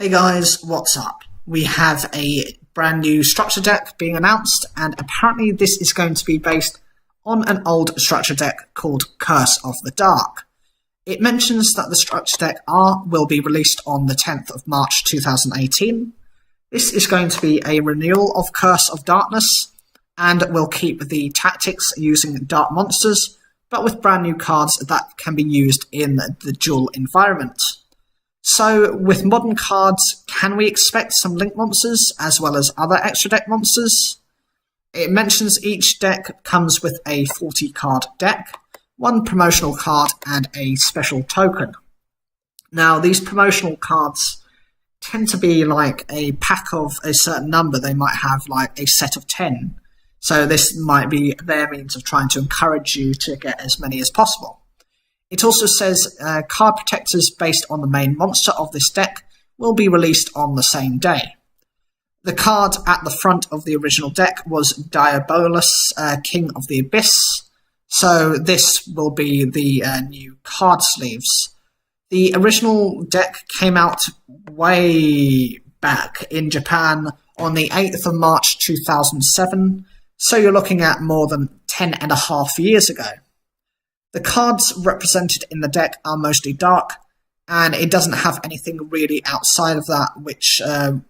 Hey guys, what's up? We have a brand new structure deck being announced, and apparently this is going to be based on an old structure deck called Curse of the Dark. It mentions that the structure deck R will be released on the 10th of March 2018. This is going to be a renewal of Curse of Darkness, and will keep the tactics using dark monsters, but with brand new cards that can be used in the duel environment. So, with modern cards, can we expect some link monsters as well as other extra deck monsters? It mentions each deck comes with a 40 card deck, one promotional card and a special token. Now, these promotional cards tend to be like a pack of a certain number. They might have like a set of 10. So this might be their means of trying to encourage you to get as many as possible. It also says card protectors based on the main monster of this deck will be released on the same day. The card at the front of the original deck was Diabolus, King of the Abyss, so this will be the new card sleeves. The original deck came out way back in Japan on the 8th of March 2007, so you're looking at more than 10.5 years ago. The cards represented in the deck are mostly dark, and it doesn't have anything really outside of that which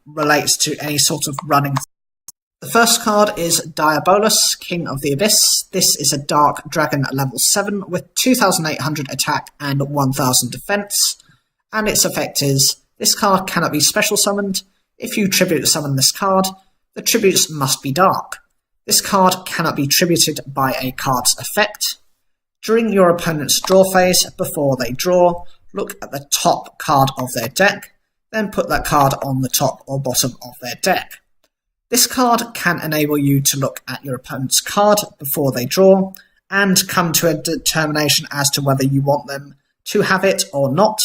relates to any sort of running. The first card is Diabolus, King of the Abyss. This is a dark dragon level 7 with 2,800 attack and 1,000 defense, and its effect is this card cannot be special summoned. If you tribute summon this card, the tributes must be dark. This card cannot be tributed by a card's effect. During your opponent's draw phase, before they draw, look at the top card of their deck, then put that card on the top or bottom of their deck. This card can enable you to look at your opponent's card before they draw, and come to a determination as to whether you want them to have it or not,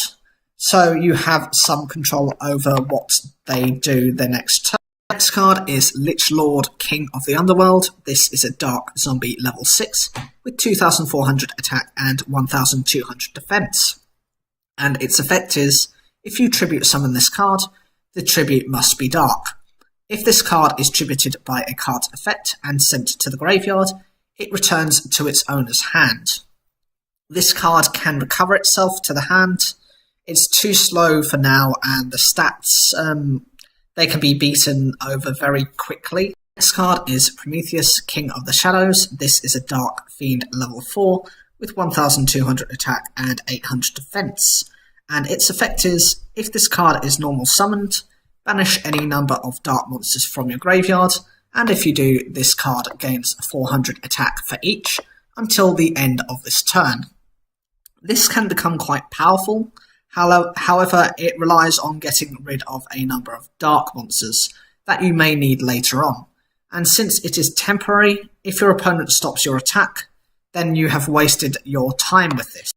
so you have some control over what they do the next turn. The next card is Lich Lord, King of the Underworld. This is a dark zombie level 6 with 2,400 attack and 1,200 defense. And its effect is, if you tribute summon this card, the tribute must be dark. If this card is tributed by a card's effect and sent to the graveyard, it returns to its owner's hand. This card can recover itself to the hand. It's too slow for now, and the stats, they can be beaten over very quickly. Next card is Prometheus, King of the Shadows. This is a Dark Fiend level 4 with 1,200 attack and 800 defense. And its effect is, if this card is normal summoned, banish any number of dark monsters from your graveyard, and if you do, this card gains 400 attack for each until the end of this turn. This can become quite powerful. However, it relies on getting rid of a number of dark monsters that you may need later on. And since it is temporary, if your opponent stops your attack, then you have wasted your time with this.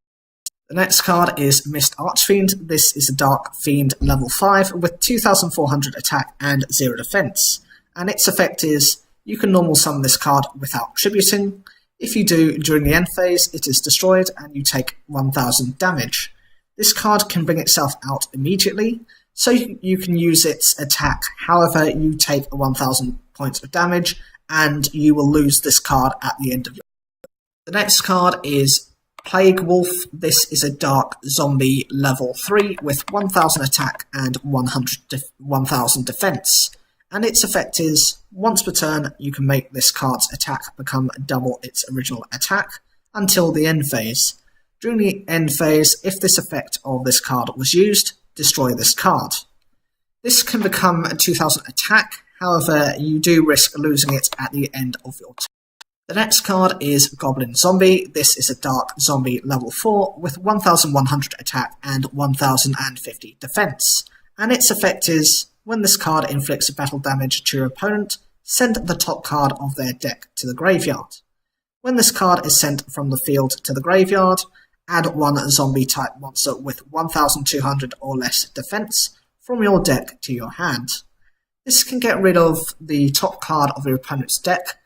The next card is Mist Archfiend. This is a Dark Fiend level 5 with 2,400 attack and 0 defense. And its effect is, you can normal summon this card without tributing. If you do, during the end phase, it is destroyed and you take 1,000 damage. This card can bring itself out immediately, so you can use its attack. However, you take 1,000 points of damage, and you will lose this card at the end of your turn. The next card is Plague Wolf. This is a dark zombie level 3 with 1,000 attack and 1,000 defense. And its effect is, once per turn, you can make this card's attack become double its original attack until the end phase. During the end phase, if this effect of this card was used, destroy this card. This can become a 2,000 attack, however, you do risk losing it at the end of your turn. The next card is Goblin Zombie. This is a dark zombie level 4 with 1,100 attack and 1,050 defense. And its effect is, when this card inflicts battle damage to your opponent, send the top card of their deck to the graveyard. When this card is sent from the field to the graveyard, add one zombie-type monster with 1,200 or less defense from your deck to your hand. This can get rid of the top card of your opponent's deck,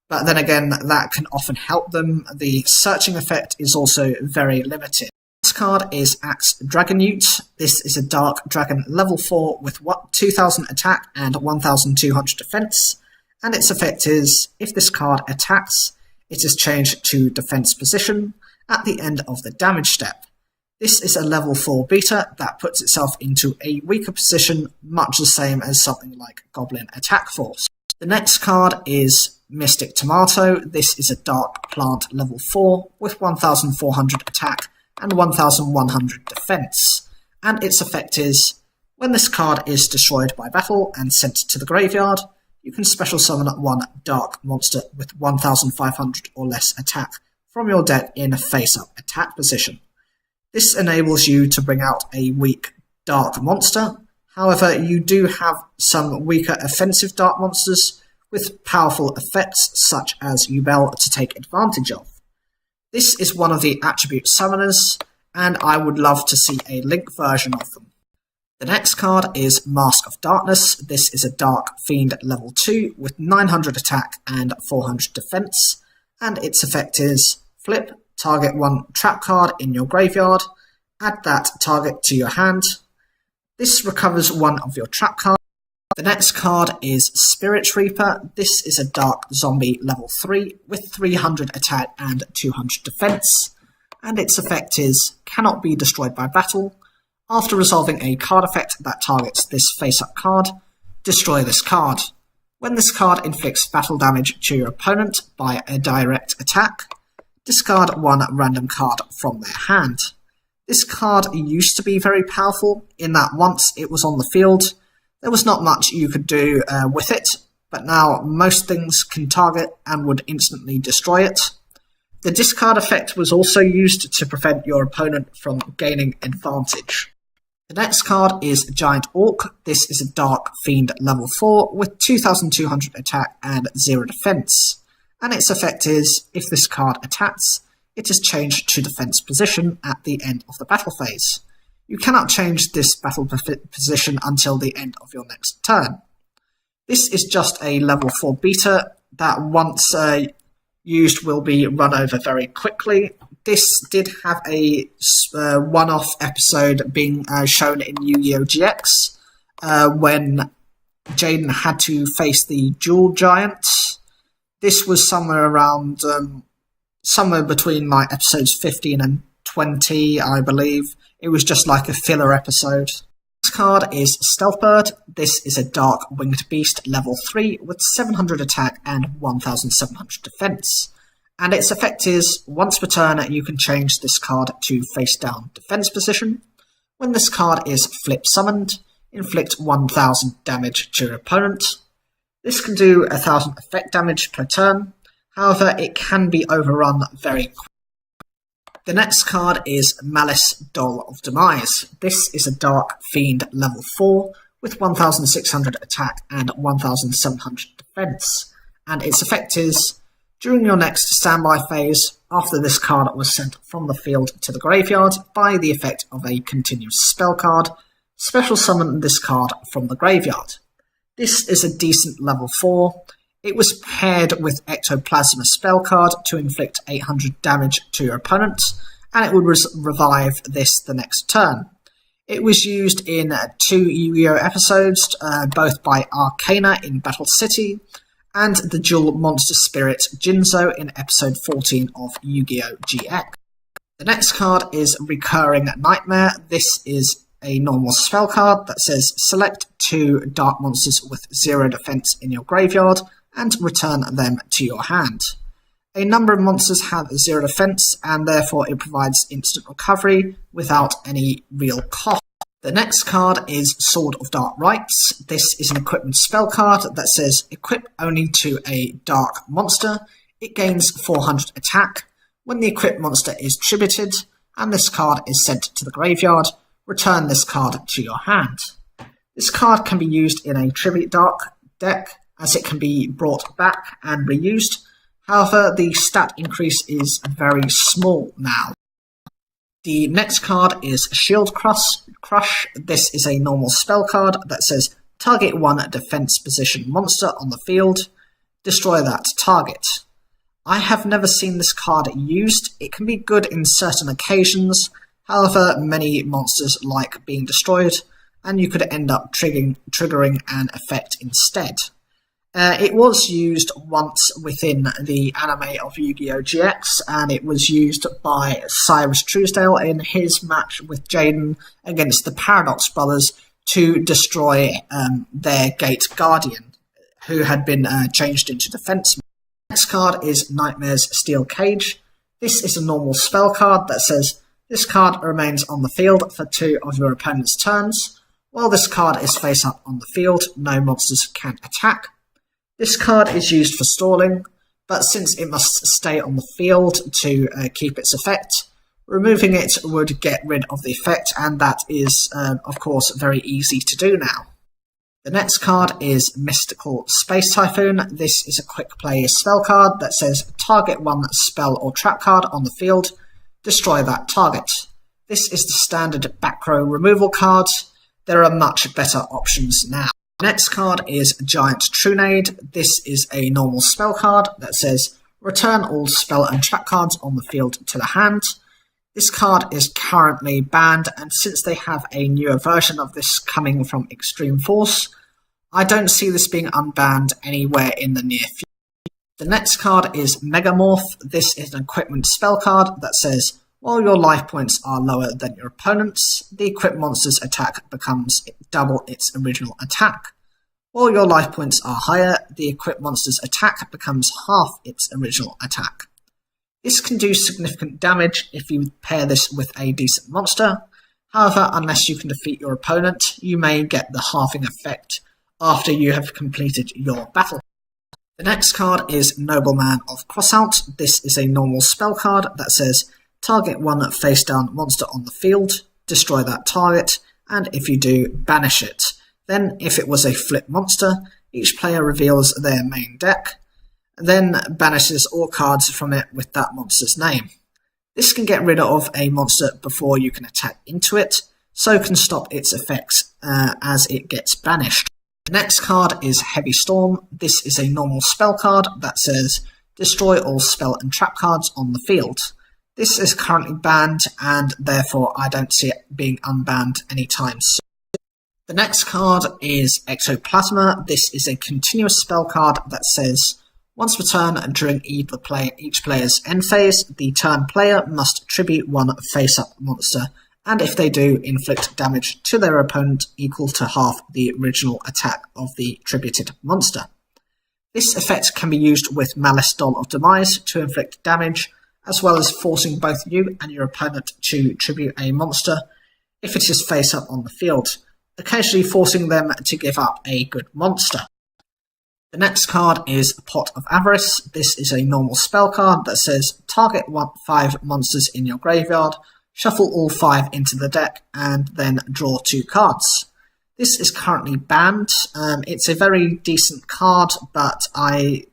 but then again, that can often help them. The searching effect is also very limited. This card is Axe Dragonute. This is a Dark Dragon level 4 with 2000 attack and 1200 defense. And its effect is, if this card attacks, it is changed to defense position at the end of the damage step. This is a level 4 beta that puts itself into a weaker position, much the same as something like Goblin Attack Force. The next card is Mystic Tomato. This is a Dark Plant level 4 with 1400 attack and 1100 defense. And its effect is, when this card is destroyed by battle and sent to the graveyard, you can special summon one dark monster with 1500 or less attack from your deck in a face-up attack position. This enables you to bring out a weak dark monster. However, you do have some weaker offensive dark monsters with powerful effects such as Yubel to take advantage of. This is one of the attribute summoners, and I would love to see a Link version of them. The next card is Mask of Darkness. This is a Dark Fiend level 2 with 900 attack and 400 defense, and its effect is flip, target one trap card in your graveyard, add that target to your hand. This recovers one of your trap cards. The next card is Spirit Reaper. This is a Dark Zombie level 3 with 300 attack and 200 defense, and its effect is cannot be destroyed by battle. After resolving a card effect that targets this face-up card, destroy this card. When this card inflicts battle damage to your opponent by a direct attack, discard one random card from their hand. This card used to be very powerful in that once it was on the field, there was not much you could do with it, but now most things can target and would instantly destroy it. The discard effect was also used to prevent your opponent from gaining advantage. The next card is Giant Orc. This is a Dark Fiend level 4 with 2200 attack and 0 defense. And its effect is, if this card attacks, it is changed to defense position at the end of the battle phase. You cannot change this battle position until the end of your next turn. This is just a level 4 beta that once used will be run over very quickly. This did have a one-off episode being shown in Yu-Gi-Oh! GX when Jaden had to face the Jewel Giant. This was somewhere around, somewhere between like episodes 15 and 20, I believe. It was just like a filler episode. This card is Stealth Bird. This is a Dark Winged Beast level 3 with 700 attack and 1700 defense. And its effect is, once per turn you can change this card to face down defense position. When this card is flip summoned, inflict 1000 damage to your opponent. This can do 1000 effect damage per turn, however it can be overrun very quickly. The next card is Malice Doll of Demise. This is a Dark Fiend level 4 with 1600 attack and 1700 defense, and its effect is, during your next standby phase, after this card was sent from the field to the graveyard by the effect of a continuous spell card, special summon this card from the graveyard. This is a decent level 4. It was paired with Ectoplasma spell card to inflict 800 damage to your opponent, and it would revive this the next turn. It was used in 2 Yu-Gi-Oh! Episodes, both by Arcana in Battle City, and the Dual Monster Spirit Jinzo in episode 14 of Yu-Gi-Oh! GX. The next card is Recurring Nightmare. This is a normal spell card that says select 2 dark monsters with 0 defense in your graveyard and return them to your hand. A number of monsters have 0 defense, and therefore it provides instant recovery without any real cost. The next card is Sword of Dark Rites. This is an equipment spell card that says equip only to a dark monster. It gains 400 attack. When the equipped monster is tributed and this card is sent to the graveyard, return this card to your hand. This card can be used in a Tribute Dark deck, as it can be brought back and reused. However, the stat increase is very small now. The next card is Shield Crush. This is a normal spell card that says target one defense position monster on the field, destroy that target. I have never seen this card used. It can be good in certain occasions, However, many monsters like being destroyed, and you could end up triggering an effect instead. It was used once within the anime of Yu-Gi-Oh! GX, and it was used by Cyrus Truesdale in his match with Jaden against the Paradox Brothers to destroy their Gate Guardian, who had been changed into Defense. Next card is Nightmare's Steel Cage. This is a normal spell card that says, this card remains on the field for 2 of your opponent's turns. While this card is face up on the field, no monsters can attack. This card is used for stalling, but since it must stay on the field to keep its effect, removing it would get rid of the effect, and that is, of course, very easy to do now. The next card is Mystical Space Typhoon. This is a quick play spell card that says target 1 spell or trap card on the field, destroy that target. This is the standard back row removal card. There are much better options now. Next card is Giant Trunade. This is a normal spell card that says return all spell and trap cards on the field to the hand. This card is currently banned, and since they have a newer version of this coming from Extreme Force, I don't see this being unbanned anywhere in the near future. The next card is Megamorph. This is an equipment spell card that says while your life points are lower than your opponent's, the equipped monster's attack becomes double its original attack. While your life points are higher, the equipped monster's attack becomes half its original attack. This can do significant damage if you pair this with a decent monster. However, unless you can defeat your opponent, you may get the halving effect after you have completed your battle. The next card is Nobleman of Crossout. This is a normal spell card that says target 1 face down monster on the field, destroy that target, and if you do, banish it. Then, if it was a flip monster, each player reveals their main deck, then banishes all cards from it with that monster's name. This can get rid of a monster before you can attack into it, so can stop its effects as it gets banished. The next card is Heavy Storm. This is a normal spell card that says destroy all spell and trap cards on the field. This is currently banned, and therefore I don't see it being unbanned anytime soon. The next card is Ectoplasma. This is a continuous spell card that says once per turn during each player's end phase, the turn player must tribute 1 face-up monster, and if they do, inflict damage to their opponent equal to half the original attack of the tributed monster. This effect can be used with Malice Doll of Demise to inflict damage, as well as forcing both you and your opponent to tribute a monster if it is face up on the field, occasionally forcing them to give up a good monster. The next card is Pot of Avarice. This is a normal spell card that says target 5 monsters in your graveyard, shuffle all 5 into the deck, and then draw 2 cards. This is currently banned. It's a very decent card, but I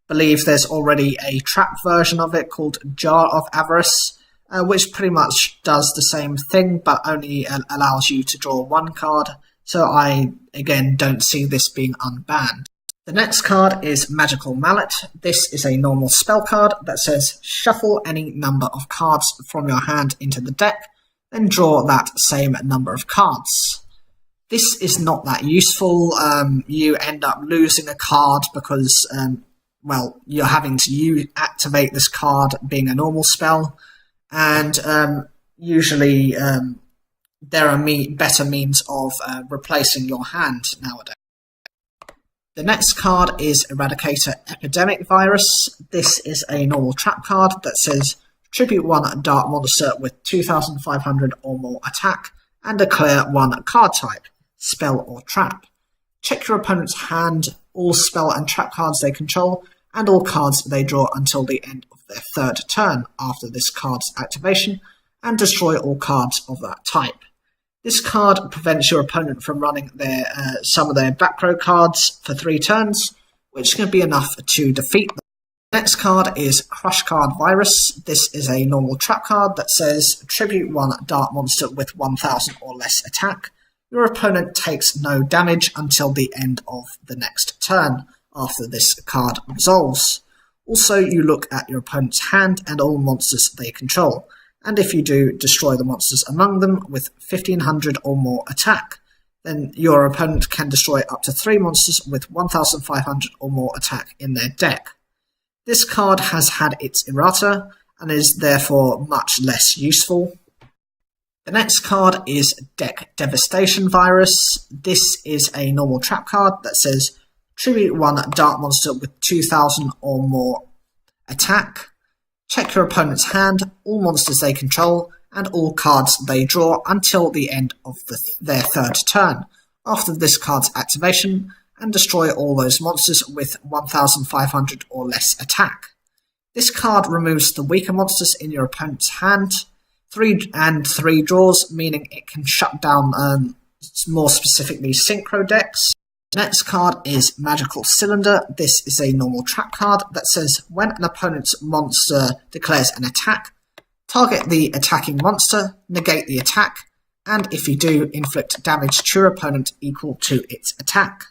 believe there's already a trap version of it called Jar of Avarice, which pretty much does the same thing, but only allows you to draw 1 card, so I, again, don't see this being unbanned. The next card is Magical Mallet. This is a normal spell card that says shuffle any number of cards from your hand into the deck, then draw that same number of cards. This is not that useful. You end up losing a card because, well, you're having to activate this card being a normal spell, and usually there are better means of replacing your hand nowadays. The next card is Eradicator Epidemic Virus. This is a normal trap card that says tribute 1 dark monster with 2,500 or more attack and declare 1 card type, spell or trap. Check your opponent's hand, all spell and trap cards they control, and all cards they draw until the end of their 3rd turn after this card's activation, and destroy all cards of that type. This card prevents your opponent from running some of their back row cards for 3 turns, which can be enough to defeat them. The next card is Crush Card Virus. This is a normal trap card that says tribute 1 dark monster with 1,000 or less attack. Your opponent takes no damage until the end of the next turn after this card resolves. Also, you look at your opponent's hand and all monsters they control, and if you do, destroy the monsters among them with 1500 or more attack. Then your opponent can destroy up to 3 monsters with 1500 or more attack in their deck. This card has had its errata and is therefore much less useful. The next card is Deck Devastation Virus. This is a normal trap card that says tribute 1 dark monster with 2000 or more attack. Check your opponent's hand, all monsters they control, and all cards they draw until the end of their third turn, after this card's activation, and destroy all those monsters with 1500 or less attack. This card removes the weaker monsters in your opponent's hand, 3 draws, meaning it can shut down more specifically synchro decks. The next card is Magical Cylinder. This is a normal trap card that says when an opponent's monster declares an attack, target the attacking monster, negate the attack, and if you do, inflict damage to your opponent equal to its attack.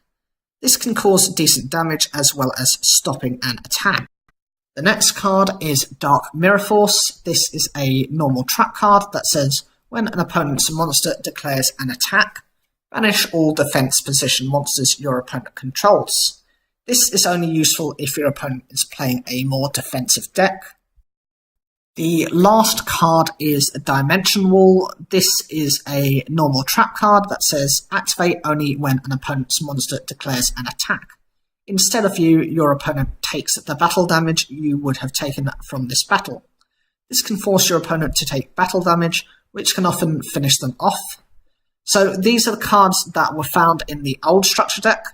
This can cause decent damage as well as stopping an attack. The next card is Dark Mirror Force. This is a normal trap card that says when an opponent's monster declares an attack, banish all defense position monsters your opponent controls. This is only useful if your opponent is playing a more defensive deck. The last card is Dimension Wall. This is a normal trap card that says activate only when an opponent's monster declares an attack. Instead of you, your opponent takes the battle damage you would have taken from this battle. This can force your opponent to take battle damage, which can often finish them off. So these are the cards that were found in the old structure deck.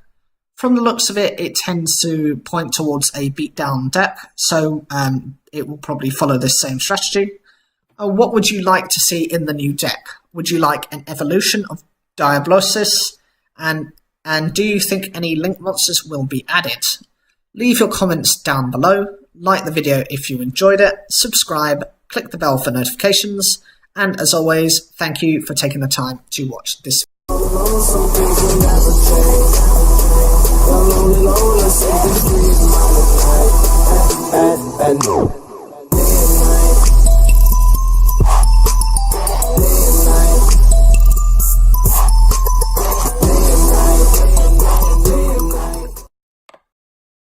From the looks of it, it tends to point towards a beatdown deck, so it will probably follow this same strategy. What would you like to see in the new deck? Would you like an evolution of Diablosis? And do you think any link monsters will be added? Leave your comments down below, like the video if you enjoyed it, subscribe, click the bell for notifications, and as always, thank you for taking the time to watch this video.